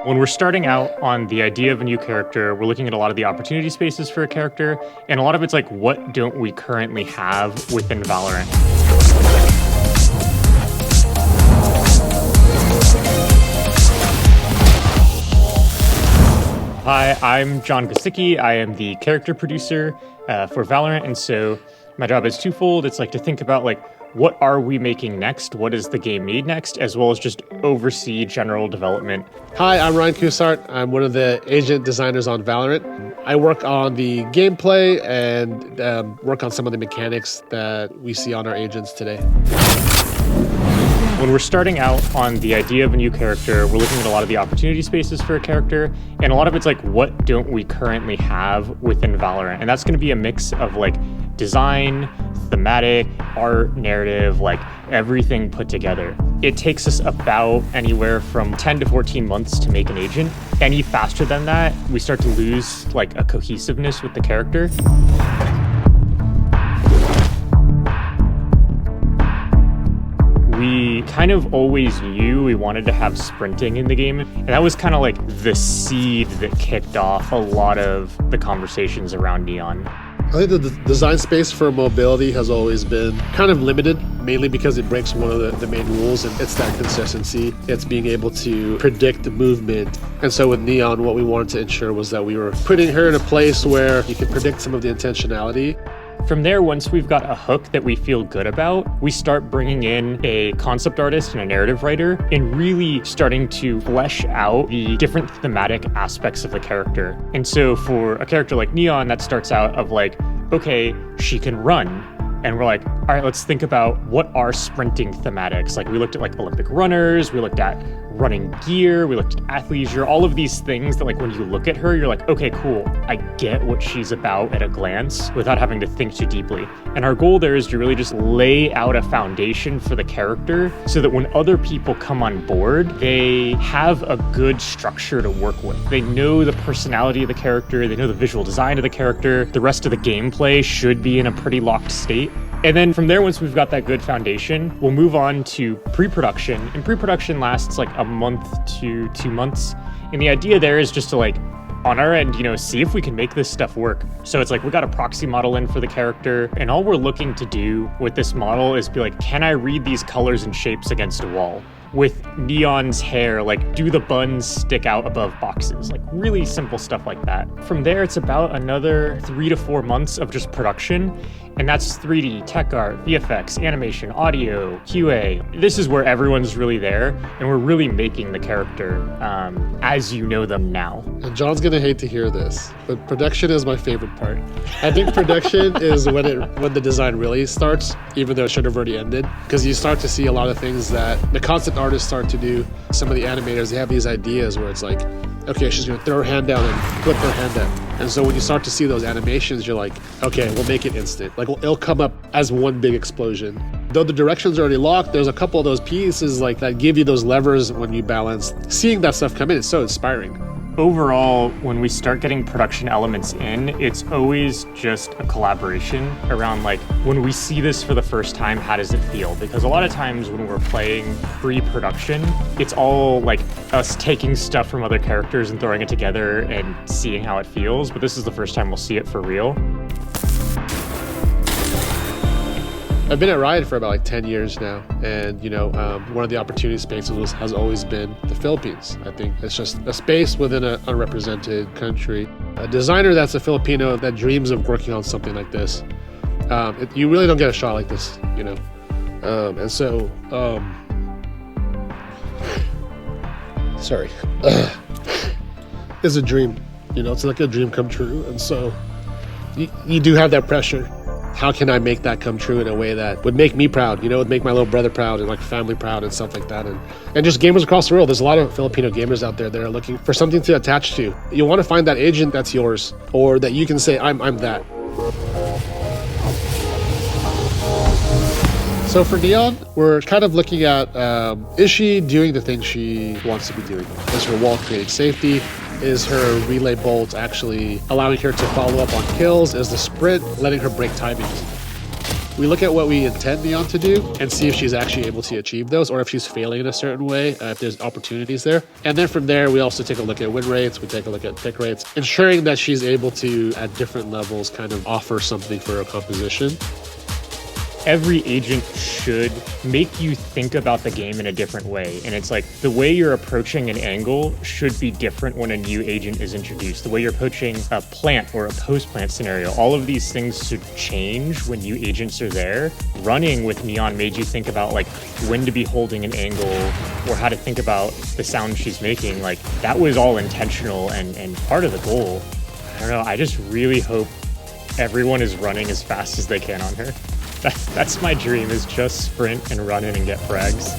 When we're starting out on the idea of a new character, we're looking at a lot of the opportunity spaces for a character, and a lot of it's like, what don't we currently have within Valorant? Hi, I'm John Goscicki. I am the character producer for Valorant, and so my job is twofold. It's like to think about like, what are we making next? What does the game need next? As well as just oversee general development. Hi, I'm Ryan Cousart. I'm one of the agent designers on Valorant. I work on the gameplay and work on some of the mechanics that we see on our agents today. When we're starting out on the idea of a new character, we're looking at a lot of the opportunity spaces for a character, and a lot of it's like, what don't we currently have within Valorant? And that's going to be a mix of like design, thematic, art, narrative, like everything put together. It takes us about anywhere from 10 to 14 months to make an agent. Any faster than that, we start to lose like a cohesiveness with the character. We kind of always knew we wanted to have sprinting in the game, and that was kind of like the seed that kicked off a lot of the conversations around Neon. I think the design space for mobility has always been kind of limited, mainly because it breaks one of the main rules, and it's that consistency. It's being able to predict the movement. And so with Neon, what we wanted to ensure was that we were putting her in a place where you can predict some of the intentionality. From there, once we've got a hook that we feel good about, we start bringing in a concept artist and a narrative writer and really starting to flesh out the different thematic aspects of the character. And so for a character like Neon, that starts out of like, okay, she can run. And we're like, all right, let's think about what are sprinting thematics. Like we looked at like Olympic runners, we looked at running gear, we looked at athleisure, all of these things that like when you look at her, you're like, okay, cool. I get what she's about at a glance without having to think too deeply. And our goal there is to really just lay out a foundation for the character so that when other people come on board, they have a good structure to work with. They know the personality of the character, they know the visual design of the character, the rest of the gameplay should be in a pretty locked state. And then from there, once we've got that good foundation, we'll move on to pre-production. And pre-production lasts like a month to 2 months. And the idea there is just to like, on our end, see if we can make this stuff work. So it's like, we got a proxy model in for the character. And all we're looking to do with this model is be like, can I read these colors and shapes against a wall? With Neon's hair, like do the buns stick out above boxes? Like really simple stuff like that. From there, it's about another 3 to 4 months of just production. And that's 3D, tech art, VFX, animation, audio, QA. This is where everyone's really there, and we're really making the character as you know them now. And John's gonna hate to hear this, but production is my favorite part. I think production is when the design really starts, even though it should have already ended, because you start to see a lot of things that the concept artists start to do. Some of the animators, they have these ideas where it's like, okay, she's gonna throw her hand down and flip her hand up. And so when you start to see those animations, you're like, okay, we'll make it instant. Like it'll come up as one big explosion. Though the direction's already locked, there's a couple of those pieces like that give you those levers when you balance. Seeing that stuff come in is so inspiring. Overall, when we start getting production elements in, it's always just a collaboration around like, when we see this for the first time, how does it feel? Because a lot of times when we're playing pre-production, it's all like us taking stuff from other characters and throwing it together and seeing how it feels. But this is the first time we'll see it for real. I've been at Riot for about like 10 years now, and one of the opportunity spaces has always been the Philippines. I think it's just a space within an unrepresented country. A designer that's a Filipino that dreams of working on something like this, you really don't get a shot like this, and so, sorry, it's a dream, it's like a dream come true, and so you do have that pressure. How can I make that come true in a way that would make me proud, would make my little brother proud and like family proud and stuff like that. And just gamers across the world, there's a lot of Filipino gamers out there that are looking for something to attach to. You want to find that agent that's yours, or that you can say, I'm that. So for Neon, we're kind of looking at, is she doing the things she wants to be doing? Is her wall creating safety? Is her relay bolt actually allowing her to follow up on kills? Is the sprint letting her break timings? We look at what we intend Neon to do and see if she's actually able to achieve those or if she's failing in a certain way, if there's opportunities there. And then from there, we also take a look at win rates, we take a look at pick rates, ensuring that she's able to, at different levels, kind of offer something for a composition. Every agent should make you think about the game in a different way. And it's like the way you're approaching an angle should be different when a new agent is introduced. The way you're approaching a plant or a post-plant scenario, all of these things should change when new agents are there. Running with Neon made you think about like when to be holding an angle or how to think about the sound she's making. Like that was all intentional and part of the goal. I don't know, I just really hope everyone is running as fast as they can on her. That's my dream, is just sprint and run in and get frags.